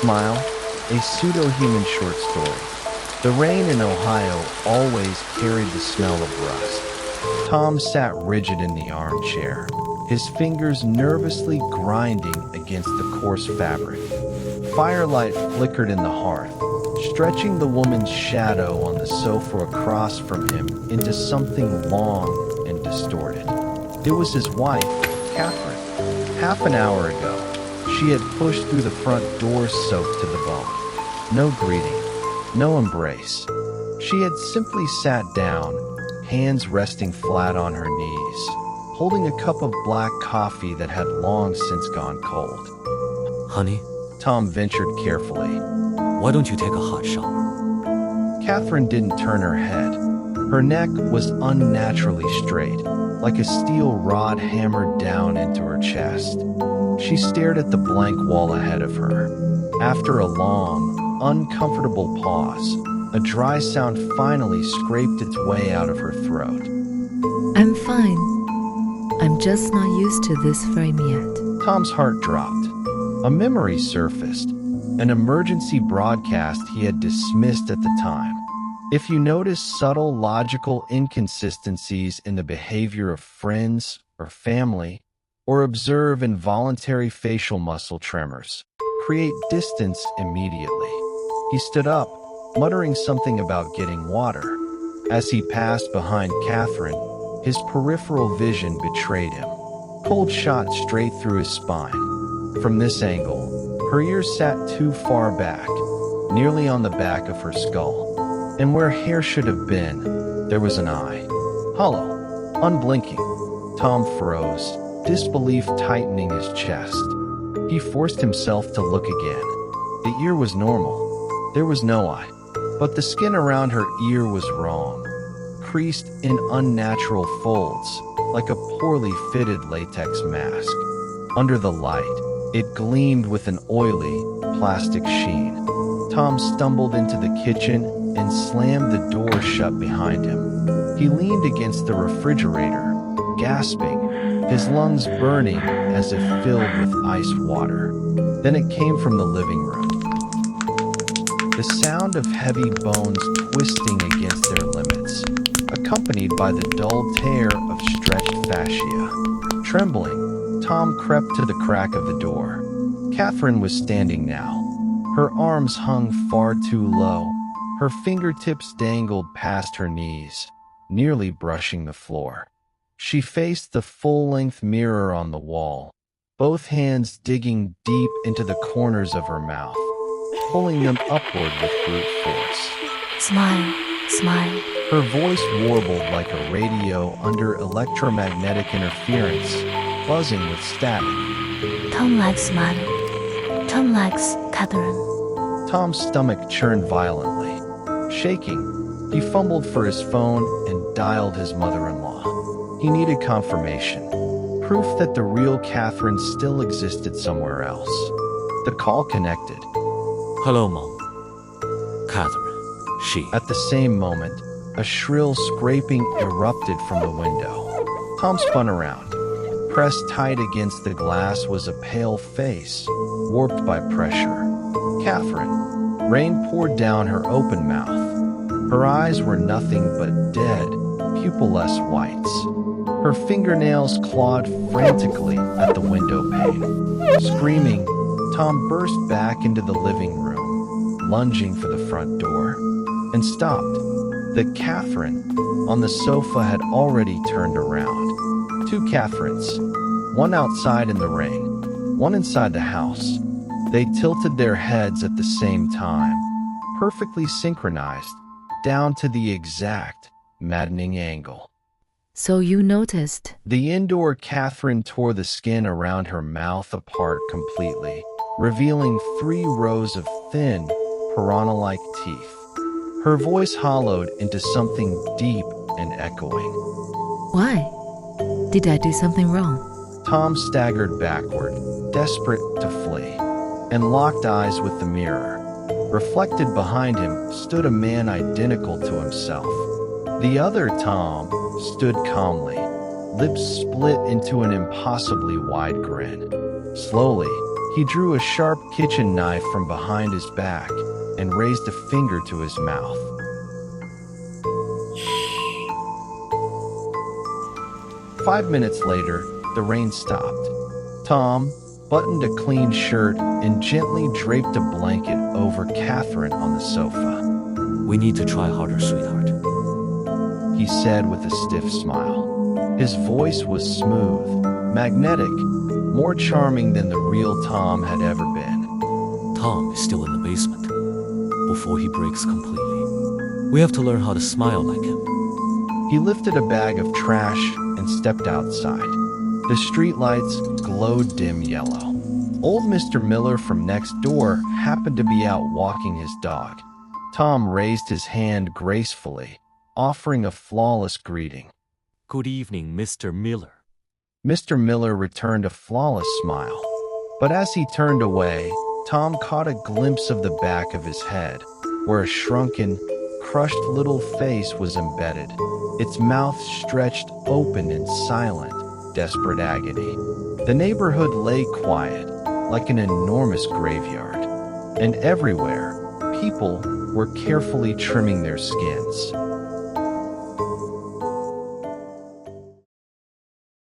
Smile, a pseudo-human short story. The rain in Ohio always carried the smell of rust. Tom sat rigid in the armchair, his fingers nervously grinding against the coarse fabric. Firelight flickered in the hearth, stretching the woman's shadow on the sofa across from him into something long and distorted. It was his wife, Catherine. Half an hour ago, she had pushed through the front door soaked to the bone. No greeting, no embrace. She had simply sat down, hands resting flat on her knees, holding a cup of black coffee that had long since gone cold. Honey, Tom ventured carefully. why don't you take a hot shower? Catherine didn't turn her head. Her neck was unnaturally straight, like a steel rod hammered down into her chest. She stared at the blank wall ahead of her. After a long, uncomfortable pause, a dry sound finally scraped its way out of her throat. I'm fine. I'm just not used to this frame yet. Tom's heart dropped. A memory surfaced, an emergency broadcast he had dismissed at the time. If you notice subtle logical inconsistencies in the behavior of friends or family, or observe involuntary facial muscle tremors, create distance immediately. He stood up, muttering something about getting water. As he passed behind Catherine, his peripheral vision betrayed him. Cold shot straight through his spine. From this angle, her ears sat too far back, nearly on the back of her skull. And where hair should have been, there was an eye. Hollow, unblinking. Tom froze, disbelief tightening his chest. He forced himself to look again. The ear was normal. There was no eye. But the skin around her ear was wrong, creased in unnatural folds, like a poorly fitted latex mask. Under the light, it gleamed with an oily, plastic sheen. Tom stumbled into the kitchen and slammed the door shut behind him. He leaned against the refrigerator, gasping, his lungs burning as if filled with ice water. Then it came from the living room. The sound of heavy bones twisting against their limits, accompanied by the dull tear of stretched fascia. Trembling, Tom crept to the crack of the door. Catherine was standing now. Her arms hung far too low. Her fingertips dangled past her knees, nearly brushing the floor. She faced the full-length mirror on the wall, both hands digging deep into the corners of her mouth, pulling them upward with brute force. Smile, smile. Her voice warbled like a radio under electromagnetic interference, buzzing with static. Tom likes smiling. Tom likes Catherine. Tom's stomach churned violently. Shaking, he fumbled for his phone and dialed his mother-in-law. He needed confirmation, proof that the real Catherine still existed somewhere else. The call connected. Hello, Mom. Catherine, she. At the same moment, a shrill scraping erupted from the window. Tom spun around. Pressed tight against the glass was a pale face, warped by pressure. Catherine. Rain poured down her open mouth. Her eyes were nothing but dead, pupilless whites. Her fingernails clawed frantically at the window pane. Screaming, Tom burst back into the living room, lunging for the front door, and stopped. The Catherine on the sofa had already turned around. Two Catherines, one outside in the rain, one inside the house. They tilted their heads at the same time, perfectly synchronized, down to the exact, maddening angle. So you noticed? The indoor Catherine tore the skin around her mouth apart completely, revealing 3 rows of thin, piranha-like teeth. Her voice hollowed into something deep and echoing. Why? Did I do something wrong? Tom staggered backward, desperate to flee, and locked eyes with the mirror. Reflected behind him stood a man identical to himself. The other Tom stood calmly, lips split into an impossibly wide grin. Slowly, He drew a sharp kitchen knife from behind his back and raised a finger to his mouth. 5 minutes later, the rain stopped. Tom buttoned a clean shirt and gently draped a blanket over Catherine on the sofa. We need to try harder, sweetheart. He said with a stiff smile. His voice was smooth, magnetic, more charming than the real Tom had ever been. Tom is still in the basement. Before he breaks completely, we have to learn how to smile like him. He lifted a bag of trash and stepped outside. The streetlights glowed dim yellow. Old Mr. Miller from next door happened to be out walking his dog. Tom raised his hand gracefully, offering a flawless greeting. Good evening, Mr. Miller. Mr. Miller returned a flawless smile. But as he turned away, Tom caught a glimpse of the back of his head, where a shrunken, crushed little face was embedded, its mouth stretched open in silent, desperate agony. The neighborhood lay quiet, like an enormous graveyard, and everywhere, people were carefully trimming their skins.